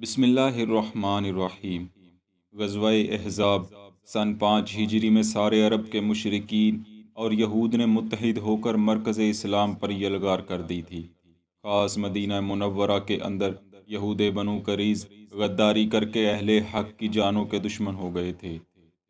بسم اللہ الرحمن الرحیم۔ غزوہ احزاب سن 5 ہجری میں سارے عرب کے مشرکین اور یہود نے متحد ہو کر مرکز اسلام پر یلغار کر دی تھی۔ خاص مدینہ منورہ کے اندر یہود بنو قریظ غداری کر کے اہل حق کی جانوں کے دشمن ہو گئے تھے۔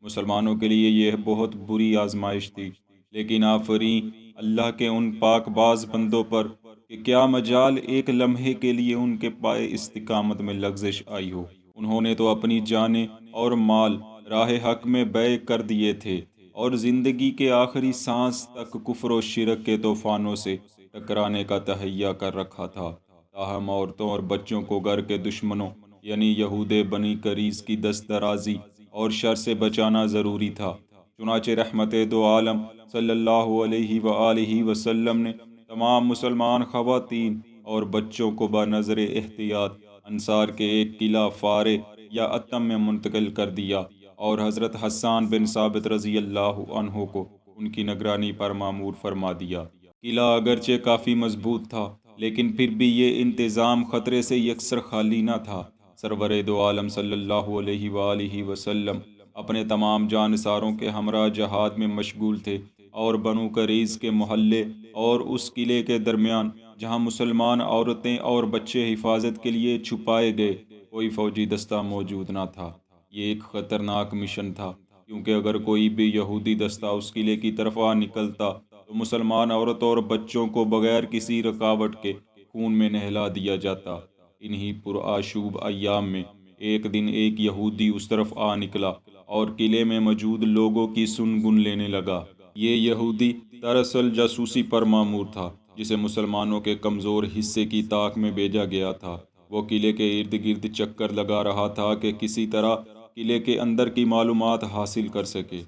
مسلمانوں کے لیے یہ بہت بری آزمائش تھی، لیکن آفرین اللہ کے ان پاک باز بندوں پر کہ کیا مجال ایک لمحے کے لیے ان کے پائے استقامت میں لغزش آئی ہو۔ انہوں نے تو اپنی جانیں اور مال راہ حق میں بیع کر دیے تھے اور زندگی کے آخری سانس تک کفر و شرک کے طوفانوں سے ٹکرانے کا تہیہ کر رکھا تھا۔ تاہم عورتوں اور بچوں کو گھر کے دشمنوں یعنی یہود بنی قریظ کی دست درازی اور شر سے بچانا ضروری تھا۔ چنانچہ رحمت دو عالم صلی اللہ علیہ وآلہ وسلم نے تمام مسلمان خواتین اور بچوں کو بنظر احتیاط انصار کے ایک قلعہ فارے یا اتم میں منتقل کر دیا اور حضرت حسان بن ثابت رضی اللہ عنہ کو ان کی نگرانی پر مامور فرما دیا۔ قلعہ اگرچہ کافی مضبوط تھا، لیکن پھر بھی یہ انتظام خطرے سے یکسر خالی نہ تھا۔ سرور دو عالم صلی اللہ علیہ وآلہ وسلم اپنے تمام جانثاروں کے ہمراہ جہاد میں مشغول تھے اور بنو قریظ کے محلے اور اس قلعے کے درمیان جہاں مسلمان عورتیں اور بچے حفاظت کے لیے چھپائے گئے کوئی فوجی دستہ موجود نہ تھا۔ یہ ایک خطرناک مشن تھا، کیونکہ اگر کوئی بھی یہودی دستہ اس قلعے کی طرف آ نکلتا تو مسلمان عورتوں اور بچوں کو بغیر کسی رکاوٹ کے خون میں نہلا دیا جاتا۔ انہی پرآشوب ایام میں ایک دن ایک یہودی اس طرف آ نکلا اور قلعے میں موجود لوگوں کی سن گن لینے لگا۔ یہ یہودی دراصل جاسوسی پر مامور تھا، جسے مسلمانوں کے کمزور حصے کی طاق میں بھیجا گیا تھا۔ وہ قلعے کے ارد گرد چکر لگا رہا تھا کہ کسی طرح قلعے کے اندر کی معلومات حاصل کر سکے۔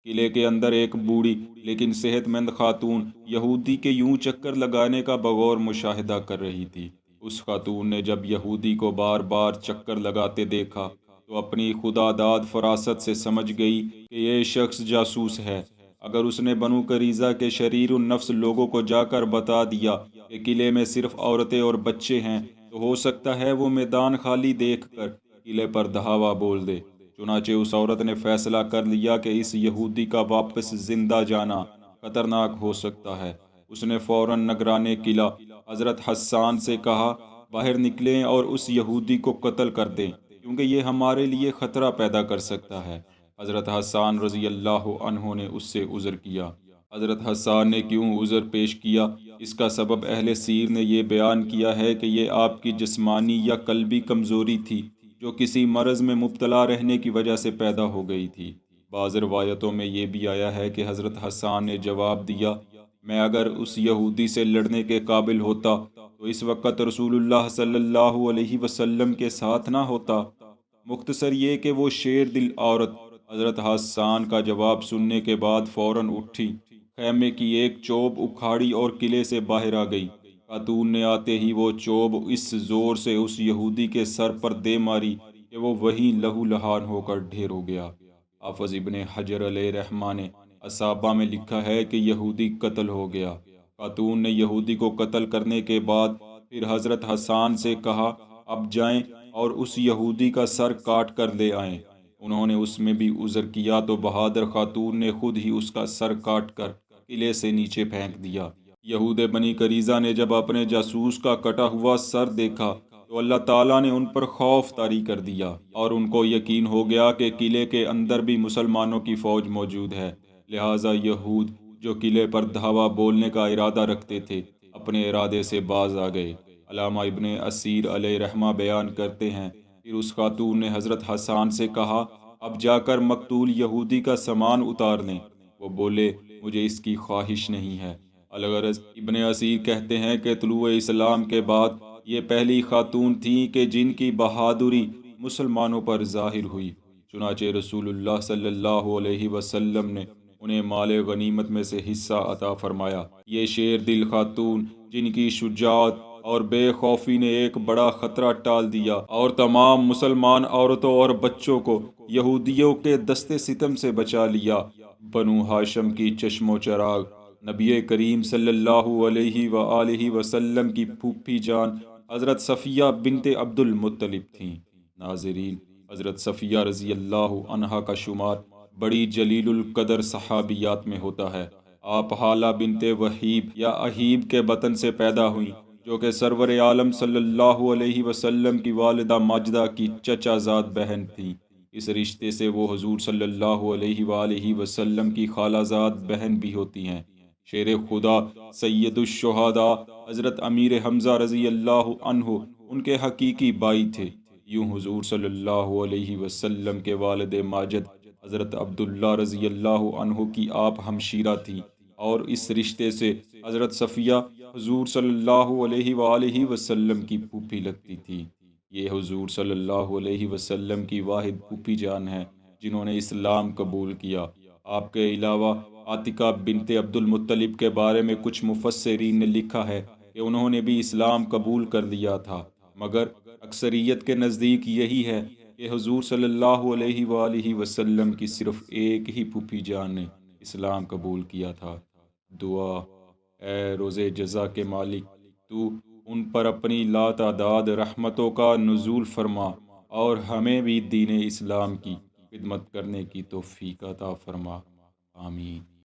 قلعے کے اندر ایک بوڑھی لیکن صحت مند خاتون یہودی کے یوں چکر لگانے کا بغور مشاہدہ کر رہی تھی۔ اس خاتون نے جب یہودی کو بار بار چکر لگاتے دیکھا تو اپنی خدا داد فراست سے سمجھ گئی کہ یہ شخص جاسوس ہے۔ اگر اس نے بنو قریظہ کے شریر النفس لوگوں کو جا کر بتا دیا کہ قلعے میں صرف عورتیں اور بچے ہیں تو ہو سکتا ہے وہ میدان خالی دیکھ کر قلعے پر دھاوا بول دے۔ چنانچہ اس عورت نے فیصلہ کر لیا کہ اس یہودی کا واپس زندہ جانا خطرناک ہو سکتا ہے۔ اس نے فوراً نگران قلعہ حضرت حسان سے کہا، باہر نکلیں اور اس یہودی کو قتل کر دیں، کیونکہ یہ ہمارے لیے خطرہ پیدا کر سکتا ہے۔ حضرت حسان رضی اللہ عنہ نے اس سے عذر کیا۔ حضرت حسان نے کیوں عذر پیش کیا، اس کا سبب اہل سیر نے یہ بیان کیا ہے کہ یہ آپ کی جسمانی یا قلبی کمزوری تھی جو کسی مرض میں مبتلا رہنے کی وجہ سے پیدا ہو گئی تھی۔ بعض روایتوں میں یہ بھی آیا ہے کہ حضرت حسان نے جواب دیا، میں اگر اس یہودی سے لڑنے کے قابل ہوتا تو اس وقت رسول اللہ صلی اللہ علیہ وسلم کے ساتھ نہ ہوتا۔ مختصر یہ کہ وہ شیر دل عورت حضرت حسان کا جواب سننے کے بعد فوراً اٹھی، خیمے کی ایک چوب اکھاڑی اور قلعے سے باہر آ گئی۔ خاتون نے آتے ہی وہ چوب اس زور سے اس یہودی کے سر پر دے ماری کہ وہ وہیں لہو لہان ہو کر ڈھیر ہو گیا۔ حافظ ابن حجر علیہ رحمہ نے اصابہ میں لکھا ہے کہ یہودی قتل ہو گیا۔ خاتون نے یہودی کو قتل کرنے کے بعد پھر حضرت حسان سے کہا، اب جائیں اور اس یہودی کا سر کاٹ کر لے آئیں۔ انہوں نے اس میں بھی عذر کیا تو بہادر خاتون نے خود ہی اس کا سر کاٹ کر قلعے سے نیچے پھینک دیا۔ یہود بنی قریظہ نے جب اپنے جاسوس کا کٹا ہوا سر دیکھا تو اللہ تعالیٰ نے ان پر خوف طاری کر دیا اور ان کو یقین ہو گیا کہ قلعے کے اندر بھی مسلمانوں کی فوج موجود ہے۔ لہٰذا یہود جو قلعے پر دھاوا بولنے کا ارادہ رکھتے تھے اپنے ارادے سے باز آ گئے۔ علامہ ابن اسیر علیہ رحمہ بیان کرتے ہیں، پھر اس خاتون نے حضرت حسان سے کہا، اب جا کر مقتول یہودی کا سامان اتار لیں۔ وہ بولے، مجھے اس کی خواہش نہیں ہے۔ الغرض ابن اسیر کہتے ہیں کہ طلوع اسلام کے بعد یہ پہلی خاتون تھیں کہ جن کی بہادری مسلمانوں پر ظاہر ہوئی۔ چنانچہ رسول اللہ صلی اللہ علیہ وسلم نے انہیں مال غنیمت میں سے حصہ عطا فرمایا۔ یہ شیر دل خاتون جن کی شجاعت اور بے خوفی نے ایک بڑا خطرہ ٹال دیا اور تمام مسلمان عورتوں اور بچوں کو یہودیوں کے دستے ستم سے بچا لیا، بنو ہاشم کی چشم و چراغ نبی کریم صلی اللہ علیہ وآلہ وسلم کی پھوپھی جان حضرت صفیہ بنت عبد المطلب تھیں۔ ناظرین، حضرت صفیہ رضی اللہ عنہا کا شمار بڑی جلیل القدر صحابیات میں ہوتا ہے۔ آپ حالہ بنت وحیب یا اہیب کے بطن سے پیدا ہوئیں، جو کہ سرور عالم صلی اللہ علیہ وسلم کی والدہ ماجدہ کی چچا زاد بہن تھیں۔ اس رشتے سے وہ حضور صلی اللہ علیہ وآلہ وسلم کی خالہ زاد بہن بھی ہوتی ہیں۔ شیر خدا سید الشہداء حضرت امیر حمزہ رضی اللہ عنہ ان کے حقیقی بائی تھے۔ یوں حضور صلی اللہ علیہ وسلم کے والد ماجد حضرت عبداللہ رضی اللہ عنہ کی آپ ہمشیرہ تھیں، اور اس رشتے سے حضرت صفیہ حضور صلی اللہ علیہ وآلہ وسلم کی پھوپھی لگتی تھی۔ یہ حضور صلی اللہ علیہ وسلم کی واحد پھوپھی جان ہیں جنہوں نے اسلام قبول کیا۔ آپ کے علاوہ عاتقہ بنت عبد المطلب کے بارے میں کچھ مفسرین نے لکھا ہے کہ انہوں نے بھی اسلام قبول کر لیا تھا، مگر اکثریت کے نزدیک یہی ہے کہ حضور صلی اللہ علیہ وآلہ وسلم کی صرف ایک ہی پھوپھی جان نے اسلام قبول کیا تھا۔ دعا: اے روز جزا کے مالک، تو ان پر اپنی لاتعداد رحمتوں کا نزول فرما اور ہمیں بھی دین اسلام کی خدمت کرنے کی توفیق عطا فرما۔ آمین۔